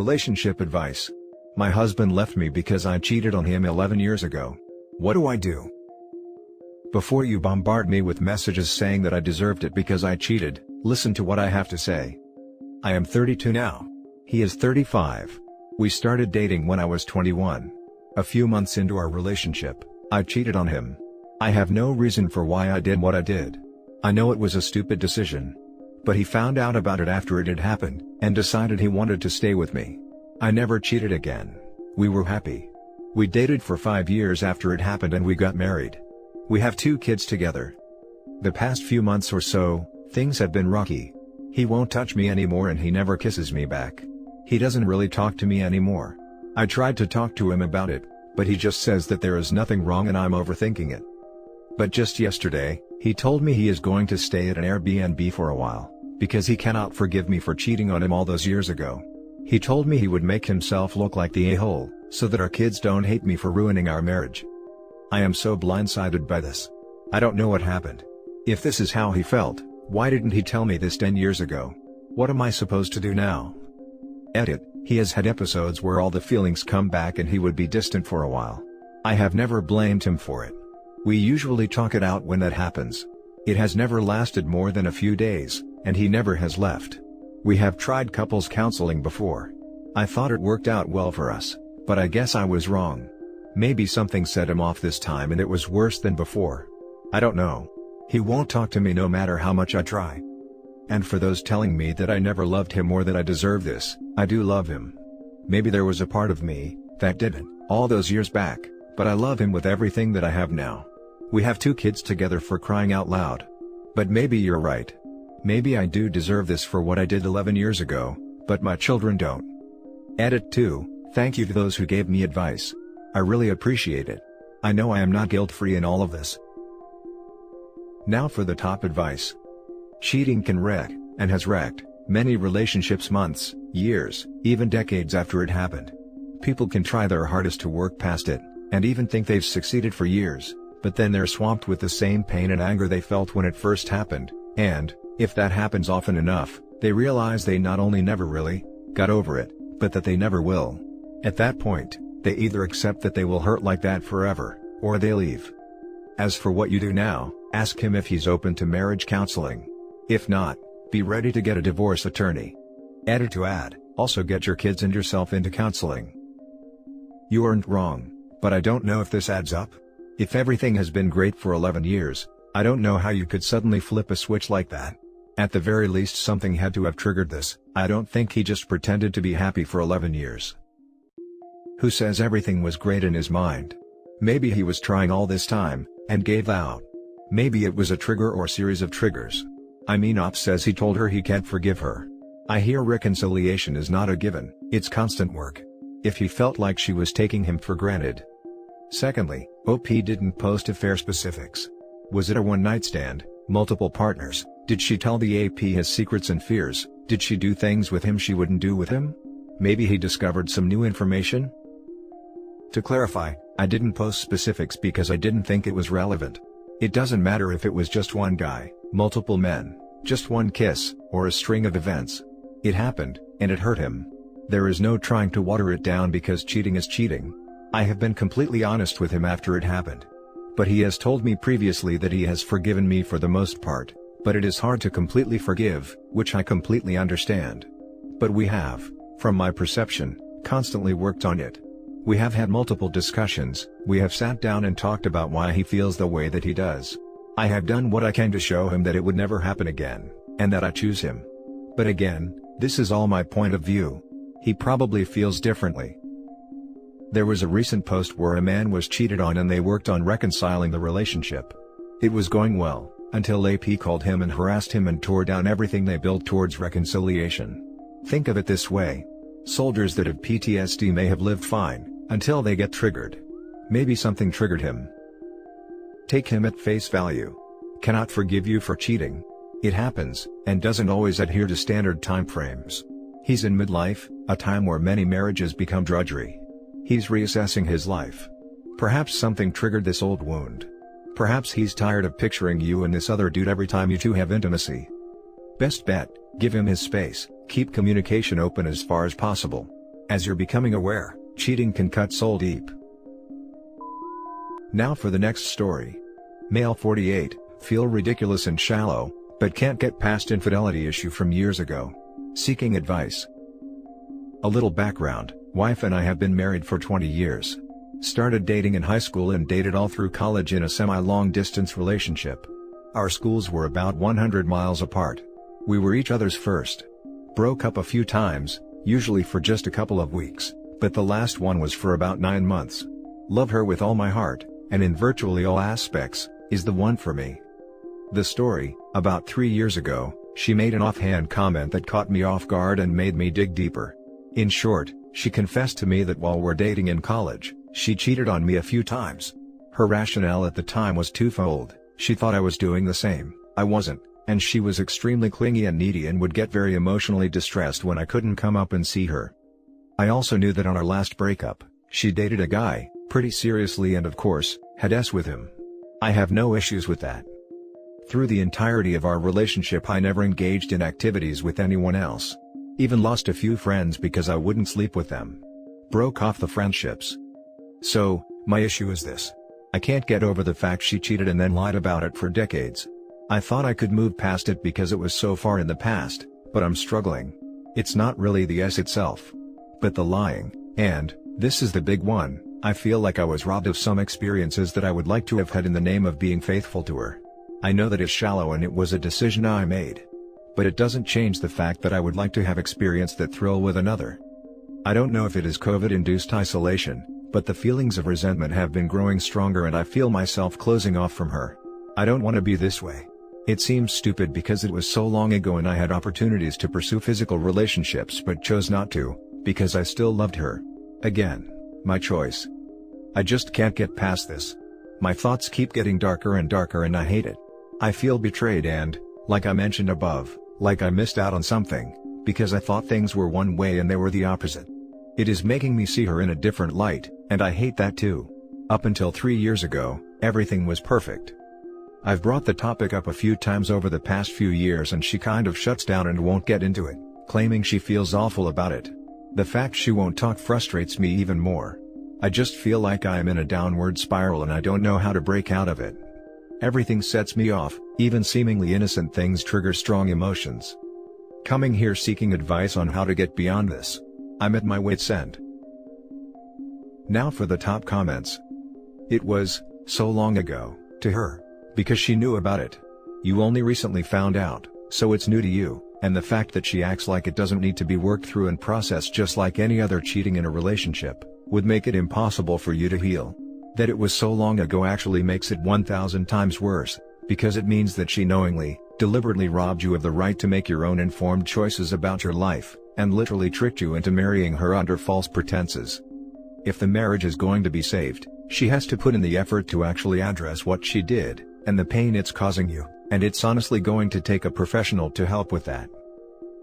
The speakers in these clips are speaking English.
Relationship advice. My husband left me because I cheated on him 11 years ago. What do I do? Before you bombard me with messages saying that I deserved it because I cheated, listen to what I have to say. I am 32 now. He is 35. We started dating when I was 21. A few months into our relationship, I cheated on him. I have no reason for why I did what I did. I know it was a stupid decision. But he found out about it after it had happened, and decided he wanted to stay with me. I never cheated again. We were happy. We dated for 5 years after it happened and we got married. We have 2 kids together. The past few months or so, things have been rocky. He won't touch me anymore and he never kisses me back. He doesn't really talk to me anymore. I tried to talk to him about it, but he just says that there is nothing wrong and I'm overthinking it. But just yesterday, he told me he is going to stay at an Airbnb for a while, because he cannot forgive me for cheating on him all those years ago. He told me he would make himself look like the a-hole, so that our kids don't hate me for ruining our marriage. I am so blindsided by this. I don't know what happened. If this is how he felt, why didn't he tell me this 10 years ago? What am I supposed to do now? Edit. He has had episodes where all the feelings come back and he would be distant for a while. I have never blamed him for it. We usually talk it out when that happens. It has never lasted more than a few days, and he never has left. We have tried couples counseling before. I thought it worked out well for us, but I guess I was wrong. Maybe something set him off this time and it was worse than before. I don't know. He won't talk to me no matter how much I try. And for those telling me that I never loved him or that I deserve this, I do love him. Maybe there was a part of me that didn't, all those years back, but I love him with everything that I have now. We have 2 kids together, for crying out loud. But maybe you're right. Maybe I do deserve this for what I did 11 years ago, but my children don't. Edit 2. Thank you to those who gave me advice. I really appreciate it. I know I am not guilt-free in all of this. Now for the top advice. Cheating can wreck, and has wrecked, many relationships months, years, even decades after it happened. People can try their hardest to work past it, and even think they've succeeded for years, but then they're swamped with the same pain and anger they felt when it first happened, and, if that happens often enough, they realize they not only never really got over it, but that they never will. At that point, they either accept that they will hurt like that forever, or they leave. As for what you do now, ask him if he's open to marriage counseling. If not, be ready to get a divorce attorney. Edit to add, also get your kids and yourself into counseling. You aren't wrong, but I don't know if this adds up. If everything has been great for 11 years, I don't know how you could suddenly flip a switch like that. At the very least something had to have triggered this. I don't think he just pretended to be happy for 11 years. Who says everything was great in his mind? Maybe he was trying all this time, and gave out. Maybe it was a trigger or series of triggers. I mean, Op says he told her he can't forgive her. I hear reconciliation is not a given, it's constant work. If he felt like she was taking him for granted. Secondly, OP didn't post affair specifics. Was it a one-night stand, multiple partners? Did she tell the AP his secrets and fears? Did she do things with him she wouldn't do with him? Maybe he discovered some new information? To clarify, I didn't post specifics because I didn't think it was relevant. It doesn't matter if it was just one guy, multiple men, just one kiss, or a string of events. It happened, and it hurt him. There is no trying to water it down because cheating is cheating. I have been completely honest with him after it happened. But he has told me previously that he has forgiven me for the most part, but it is hard to completely forgive, which I completely understand. But we have, from my perception, constantly worked on it. We have had multiple discussions, we have sat down and talked about why he feels the way that he does. I have done what I can to show him that it would never happen again, and that I choose him. But again, this is all my point of view. He probably feels differently. There was a recent post where a man was cheated on and they worked on reconciling the relationship. It was going well, until AP called him and harassed him and tore down everything they built towards reconciliation. Think of it this way. Soldiers that have PTSD may have lived fine, until they get triggered. Maybe something triggered him. Take him at face value. Cannot forgive you for cheating. It happens, and doesn't always adhere to standard time frames. He's in midlife, a time where many marriages become drudgery. He's reassessing his life. Perhaps something triggered this old wound. Perhaps he's tired of picturing you and this other dude every time you two have intimacy. Best bet, give him his space, keep communication open as far as possible. As you're becoming aware, cheating can cut soul deep. Now for the next story. Male 48, feel ridiculous and shallow, but can't get past infidelity issue from years ago. Seeking advice. A little background, wife and I have been married for 20 years. Started dating in high school and dated all through college in a semi-long distance relationship. Our schools were about 100 miles apart. We were each other's first. Broke up a few times, usually for just a couple of weeks, but the last one was for about 9 months. Love her with all my heart, and in virtually all aspects, is the one for me. The story, about 3 years ago, she made an offhand comment that caught me off guard and made me dig deeper. In short, she confessed to me that while we're dating in college, she cheated on me a few times. Her rationale at the time was twofold. She thought I was doing the same, I wasn't, and she was extremely clingy and needy and would get very emotionally distressed when I couldn't come up and see her. I also knew that on our last breakup, she dated a guy, pretty seriously and of course, had sex with him. I have no issues with that. Through the entirety of our relationship I never engaged in activities with anyone else. Even lost a few friends because I wouldn't sleep with them. Broke off the friendships. So, my issue is this. I can't get over the fact she cheated and then lied about it for decades. I thought I could move past it because it was so far in the past, but I'm struggling. It's not really the S itself, but the lying, and, this is the big one, I feel like I was robbed of some experiences that I would like to have had in the name of being faithful to her. I know that it's shallow and it was a decision I made. But it doesn't change the fact that I would like to have experienced that thrill with another. I don't know if it is COVID-induced isolation, but the feelings of resentment have been growing stronger and I feel myself closing off from her. I don't want to be this way. It seems stupid because it was so long ago and I had opportunities to pursue physical relationships but chose not to, because I still loved her. Again, my choice. I just can't get past this. My thoughts keep getting darker and darker and I hate it. I feel betrayed and, like I mentioned above, like I missed out on something, because I thought things were one way and they were the opposite. It is making me see her in a different light, and I hate that too. Up until 3 years ago, everything was perfect. I've brought the topic up a few times over the past few years and she kind of shuts down and won't get into it, claiming she feels awful about it. The fact she won't talk frustrates me even more. I just feel like I am in a downward spiral and I don't know how to break out of it. Everything sets me off, even seemingly innocent things trigger strong emotions. Coming here seeking advice on how to get beyond this. I'm at my wit's end. Now for the top comments. It was, so long ago, to her. Because she knew about it. You only recently found out, so it's new to you, and the fact that she acts like it doesn't need to be worked through and processed just like any other cheating in a relationship, would make it impossible for you to heal. That it was so long ago actually makes it 1,000 times worse, because it means that she knowingly, deliberately robbed you of the right to make your own informed choices about your life, and literally tricked you into marrying her under false pretenses. If the marriage is going to be saved, she has to put in the effort to actually address what she did, and the pain it's causing you, and it's honestly going to take a professional to help with that.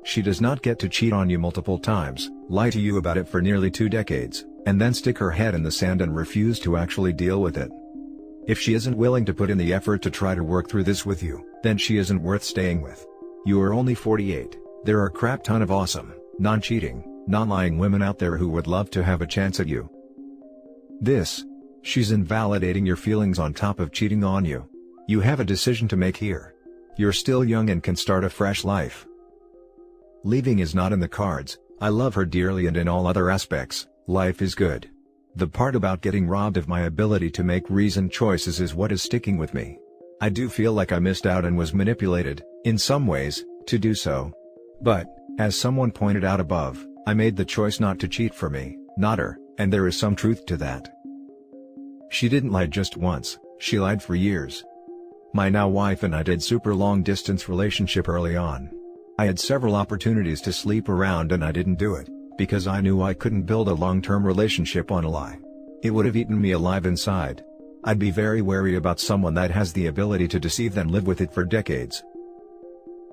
She does not get to cheat on you multiple times, lie to you about it for nearly 2 decades, and then stick her head in the sand and refuse to actually deal with it. If she isn't willing to put in the effort to try to work through this with you, then she isn't worth staying with. You are only 48, there are a crap ton of awesome, non-cheating, non-lying women out there who would love to have a chance at you. She's invalidating your feelings on top of cheating on you. You have a decision to make here. You're still young and can start a fresh life. Leaving is not in the cards. I love her dearly and in all other aspects, life is good. The part about getting robbed of my ability to make reasoned choices is what is sticking with me. I do feel like I missed out and was manipulated, in some ways, to do so. But, as someone pointed out above, I made the choice not to cheat for me, not her, and there is some truth to that. She didn't lie just once, she lied for years. My now wife and I did super long distance relationship early on. I had several opportunities to sleep around and I didn't do it, because I knew I couldn't build a long-term relationship on a lie. It would have eaten me alive inside. I'd be very wary about someone that has the ability to deceive then live with it for decades.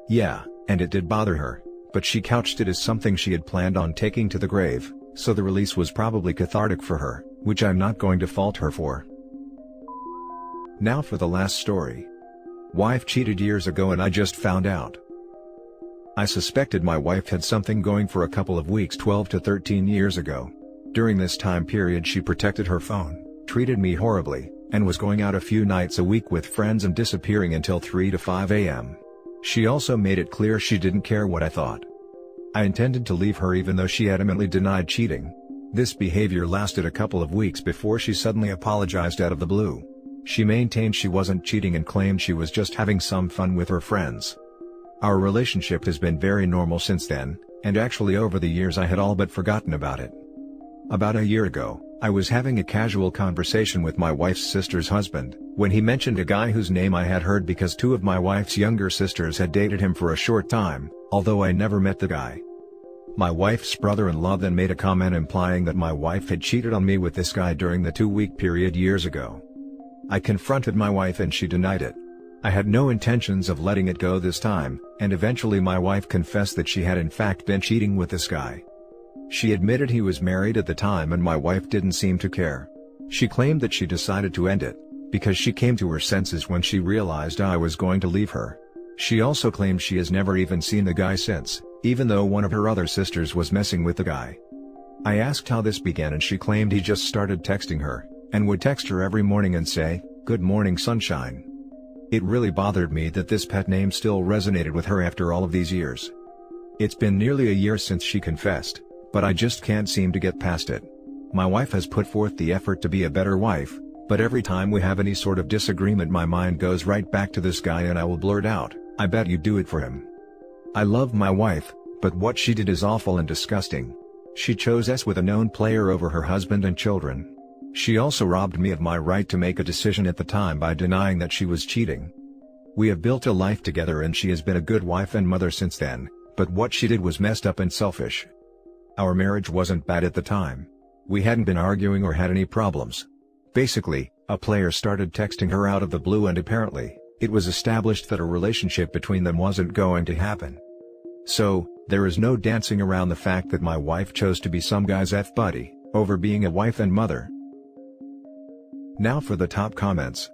Yeah, and it did bother her, but she couched it as something she had planned on taking to the grave, so the release was probably cathartic for her, which I'm not going to fault her for. Now for the last story. Wife cheated years ago and I just found out. I suspected my wife had something going for a couple of weeks 12 to 13 years ago. During this time period she protected her phone, treated me horribly, and was going out a few nights a week with friends and disappearing until 3 to 5 a.m. She also made it clear she didn't care what I thought. I intended to leave her even though she adamantly denied cheating. This behavior lasted a couple of weeks before she suddenly apologized out of the blue. She maintained she wasn't cheating and claimed she was just having some fun with her friends. Our relationship has been very normal since then, and actually over the years I had all but forgotten about it. About a year ago, I was having a casual conversation with my wife's sister's husband, when he mentioned a guy whose name I had heard because two of my wife's younger sisters had dated him for a short time, although I never met the guy. My wife's brother-in-law then made a comment implying that my wife had cheated on me with this guy during the 2-week period years ago. I confronted my wife and she denied it. I had no intentions of letting it go this time, and eventually my wife confessed that she had in fact been cheating with this guy. She admitted he was married at the time and my wife didn't seem to care. She claimed that she decided to end it, because she came to her senses when she realized I was going to leave her. She also claimed she has never even seen the guy since, even though one of her other sisters was messing with the guy. I asked how this began and she claimed he just started texting her, and would text her every morning and say, "Good morning sunshine." It really bothered me that this pet name still resonated with her after all of these years. It's been nearly a year since she confessed, but I just can't seem to get past it. My wife has put forth the effort to be a better wife, but every time we have any sort of disagreement my mind goes right back to this guy and I will blurt out, "I bet you do it for him." I love my wife, but what she did is awful and disgusting. She chose us with a known player over her husband and children. She also robbed me of my right to make a decision at the time by denying that she was cheating. We have built a life together and she has been a good wife and mother since then, but what she did was messed up and selfish. Our marriage wasn't bad at the time. We hadn't been arguing or had any problems. Basically, a player started texting her out of the blue and apparently, it was established that a relationship between them wasn't going to happen. So, there is no dancing around the fact that my wife chose to be some guy's F-buddy, over being a wife and mother. Now for the top comments.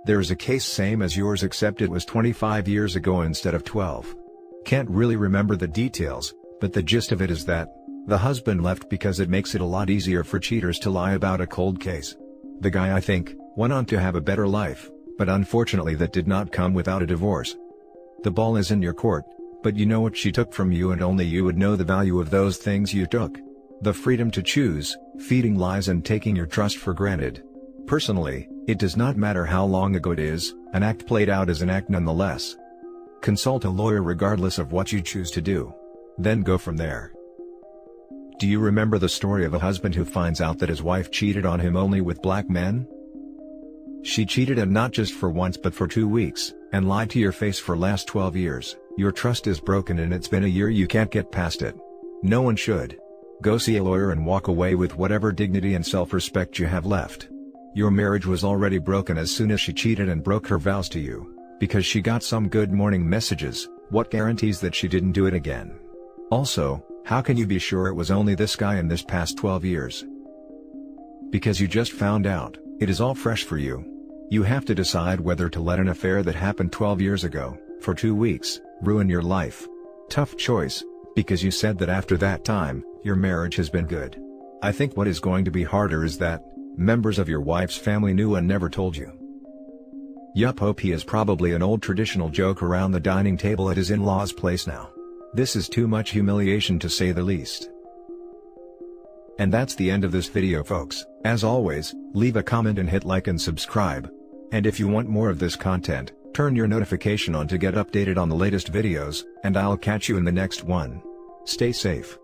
There's a case same as yours except it was 25 years ago instead of 12. Can't really remember the details, but the gist of it is that the husband left because it makes it a lot easier for cheaters to lie about a cold case. The guy, I think, went on to have a better life, but unfortunately that did not come without a divorce. The ball is in your court, but you know what she took from you and only you would know the value of those things you took. The freedom to choose, feeding lies and taking your trust for granted. Personally, it does not matter how long ago it is, an act played out is an act nonetheless. Consult a lawyer regardless of what you choose to do. Then go from there. Do you remember the story of a husband who finds out that his wife cheated on him only with black men? She cheated and not just for once but for 2 weeks, and lied to your face for last 12 years. Your trust is broken and it's been a year you can't get past it. No one should. Go see a lawyer and walk away with whatever dignity and self-respect you have left. Your marriage was already broken as soon as she cheated and broke her vows to you, because she got some good morning messages. What guarantees that she didn't do it again? Also, how can you be sure it was only this guy in this past 12 years? Because you just found out, it is all fresh for you. You have to decide whether to let an affair that happened 12 years ago, for 2 weeks, ruin your life. Tough choice, because you said that after that time, your marriage has been good. I think what is going to be harder is that members of your wife's family knew and never told you. Yup, hope he is probably an old traditional joke around the dining table at his in-laws' place now. This is too much humiliation to say the least. And that's the end of this video, folks. As always, leave a comment and hit like and subscribe. And if you want more of this content, turn your notification on to get updated on the latest videos, and I'll catch you in the next one. Stay safe.